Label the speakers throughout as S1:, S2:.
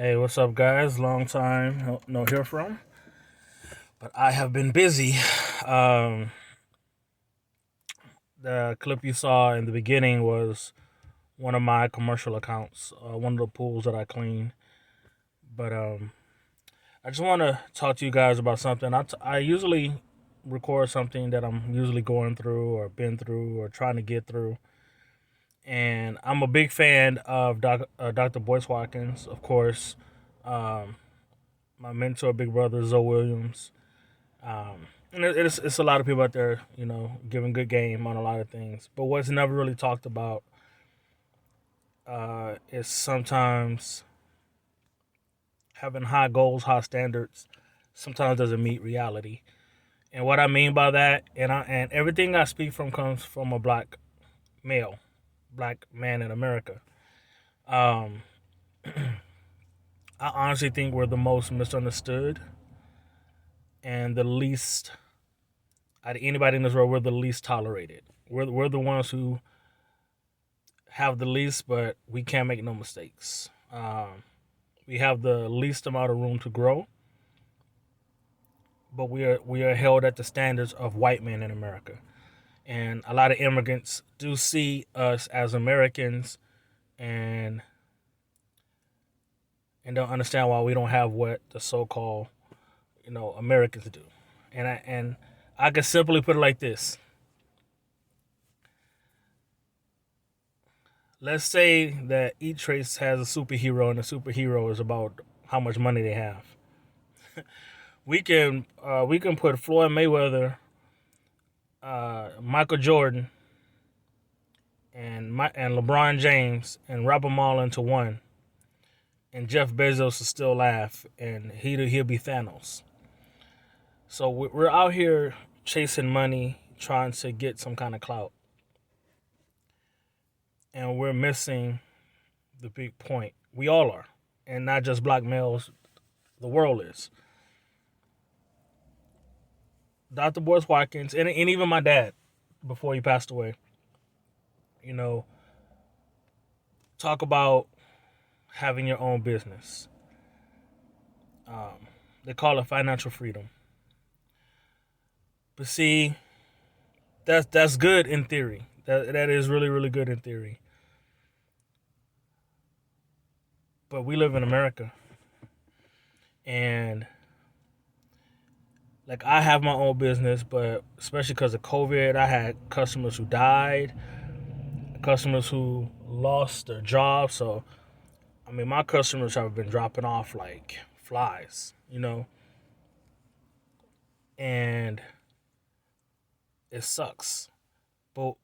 S1: Hey, what's up, guys? Long time no hear from, but I have been busy. Um, the clip you saw in the beginning was one of my commercial accounts, one of the pools that I clean. But I just want to talk to you guys about something. I usually record something that I'm usually going through or been through or trying to get through. And I'm a big fan of Dr. Boyce Watkins, of course. Um, my mentor, big brother, Zoe Williams. And it's a lot of people out there, giving good game on a lot of things. But what's never really talked about is sometimes having high goals, high standards, sometimes doesn't meet reality. And what I mean by that, and everything I speak from comes from a black male, black man in America. Um, I honestly think we're the most misunderstood and the least out of anybody in this world. We're the least tolerated. We're the ones who have the least, but we can't make no mistakes. We have the least amount of room to grow, but we are held at the standards of white men in America, and a lot of immigrants do see us as Americans, and don't understand why we don't have what the so-called Americans do, and I can simply put it like this: let's say that each race has a superhero, and the superhero is about how much money they have. We can put Floyd Mayweather, Michael Jordan, and LeBron James and wrap them all into one, and Jeff Bezos will still laugh, and he'll be Thanos. So we're out here chasing money, trying to get some kind of clout, and we're missing the big point. We all are, and not just black males. The world is. Dr. Boyce Watkins, and even my dad, before he passed away, you know, talk about having your own business. Um, they call it financial freedom. But see, that's good in theory. That is really really good in theory. But we live in America, and like I have my own business, but especially because of COVID, I had customers who died, customers who lost their jobs. So I mean, my customers have been dropping off like flies, and it sucks. But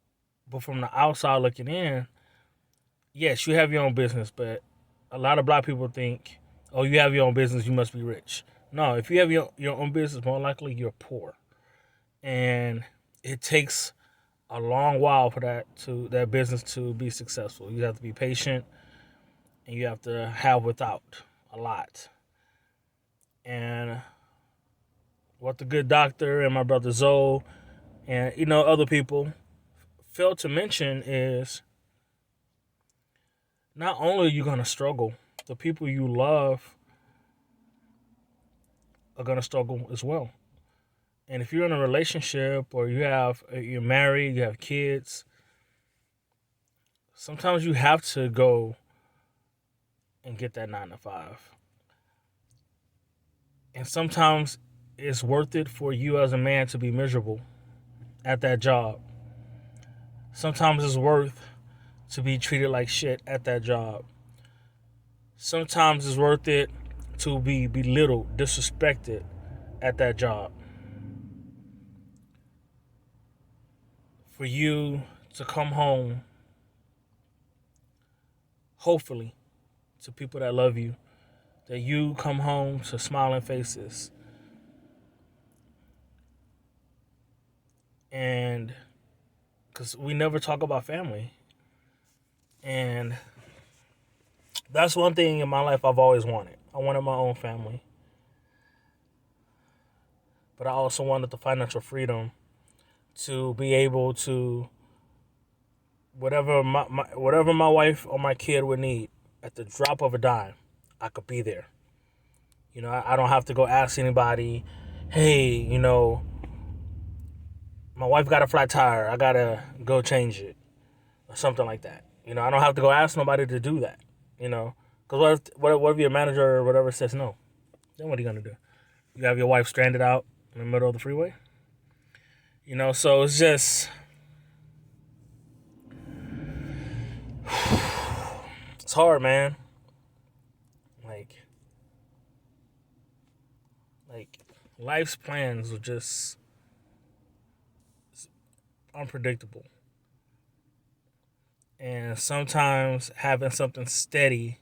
S1: from the outside looking in, yes, you have your own business, but a lot of black people think, oh, you have your own business, you must be rich. No, if you have your own business, more likely you're poor, and it takes a long while for that business to be successful. You have to be patient, and you have to have without a lot. And what the good doctor and my brother Zoe and other people failed to mention is not only are you gonna struggle, the people you love are gonna struggle as well. And if you're in a relationship or you're married, you have kids, sometimes you have to go and get that 9 to 5. And sometimes it's worth it for you as a man to be miserable at that job. Sometimes it's worth to be treated like shit at that job. Sometimes it's worth it to be belittled, disrespected at that job. For you to come home, hopefully, to people that love you, that you come home to smiling faces. And because we never talk about family. And that's one thing in my life I've always wanted. I wanted my own family. But I also wanted the financial freedom to be able to whatever my wife or my kid would need at the drop of a dime, I could be there. I don't have to go ask anybody, hey, my wife got a flat tire. I gotta go change it or something like that. I don't have to go ask nobody to do that. Because what if your manager or whatever says no? Then what are you gonna do? You have your wife stranded out in the middle of the freeway. So it's just it's hard, man. Like like life's plans are just unpredictable. And sometimes having something steady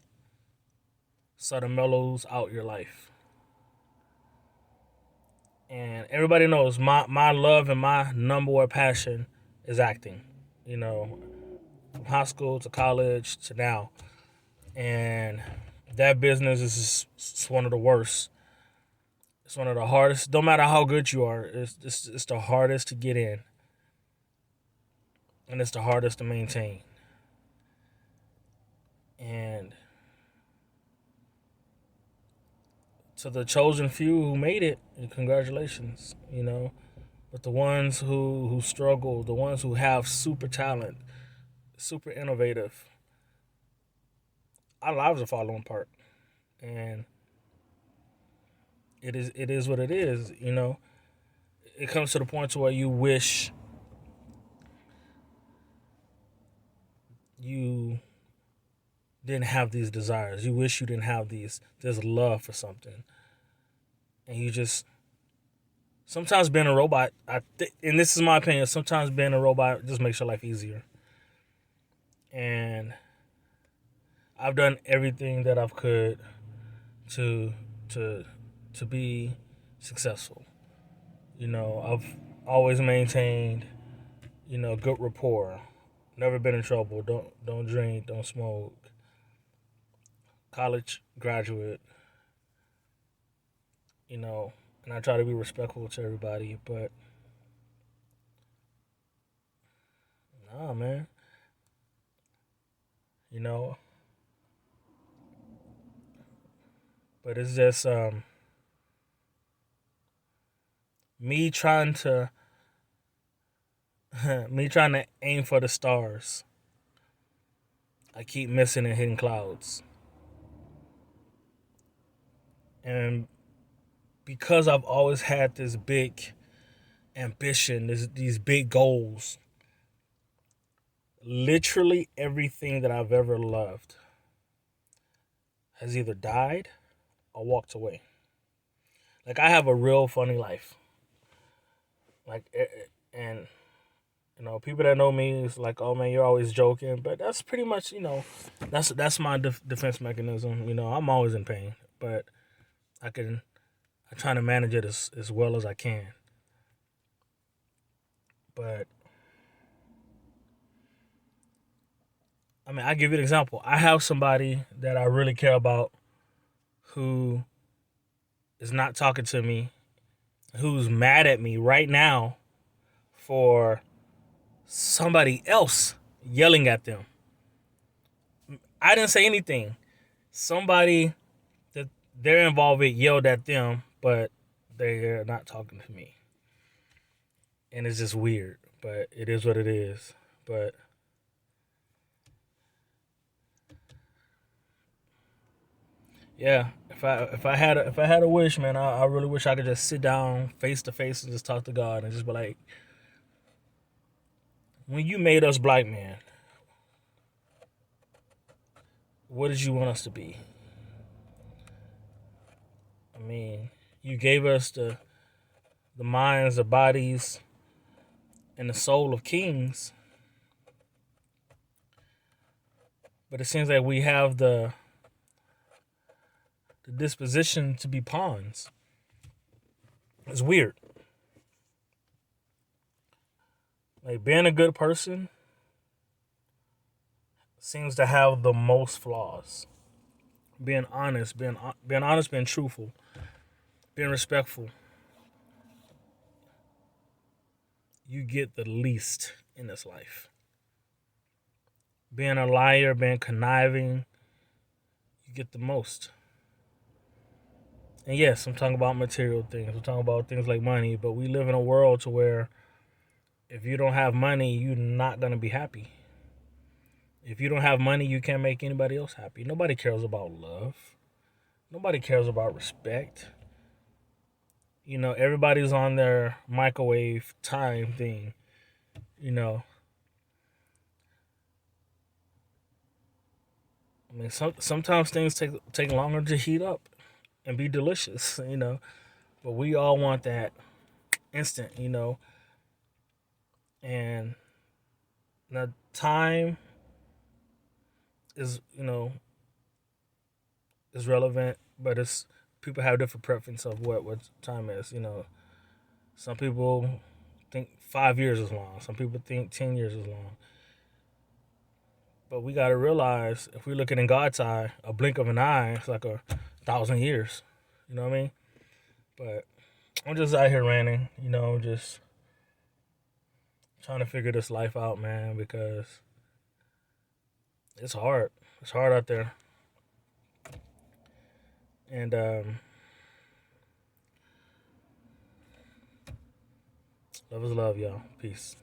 S1: sort of mellows out your life. And everybody knows my love and my number one passion is acting. From high school to college to now. And that business is it's one of the worst. It's one of the hardest. No matter how good you are, it's the hardest to get in. And it's the hardest to maintain. And to the chosen few who made it, congratulations, But the ones who struggle, the ones who have super talent, super innovative, our lives are falling apart. And it is what it is. It comes to the point to where you wish you didn't have these desires. You wish you didn't have this love for something. And you just sometimes being a robot, and this is my opinion, sometimes being a robot just makes your life easier. And I've done everything that I've could to to to be successful. I've always maintained, good rapport. Never been in trouble. Don't drink, don't smoke. College graduate, you know, and I try to be respectful to everybody, but nah, man. You know, but it's just me trying to me trying to aim for the stars. I keep missing and hitting clouds. And because I've always had this big ambition, these big goals, literally everything that I've ever loved has either died or walked away. Like I have a real funny life. And people that know me is like, oh man, you're always joking, but that's pretty much, that's my defense mechanism. I'm always in pain, but I try to manage it as well as I can. But I mean, I give you an example. I have somebody that I really care about who is not talking to me, who's mad at me right now for somebody else yelling at them. I didn't say anything. Somebody that they're involved with yelled at them, but they're not talking to me. And it's just weird, but it is what it is. But yeah, if I had a wish, man, I really wish I could just sit down face to face and just talk to God and just be like, when you made us black men, what did you want us to be? I mean, you gave us the minds, the bodies, and the soul of kings, but it seems like we have the disposition to be pawns. It's weird. Like being a good person seems to have the most flaws. Being honest, being truthful, being respectful, you get the least in this life. Being a liar, being conniving, you get the most. And yes, I'm talking about material things. I'm talking about things like money. But we live in a world to where if you don't have money, you're not gonna be happy. If you don't have money, you can't make anybody else happy. Nobody cares about love. Nobody cares about respect. You know, everybody's on their microwave time thing. You know, I mean, sometimes things take longer to heat up and be delicious. You know, but we all want that instant. You know, and the time is is relevant, but it's people have different preference of what time is. You know, some people think 5 years is long. Some people think 10 years is long. But we got to realize if we look at in God's eye, a blink of an eye, it's like 1,000 years. You know what I mean? But I'm just out here ranting, just trying to figure this life out, man, because it's hard. It's hard out there. And love is love, y'all. Peace.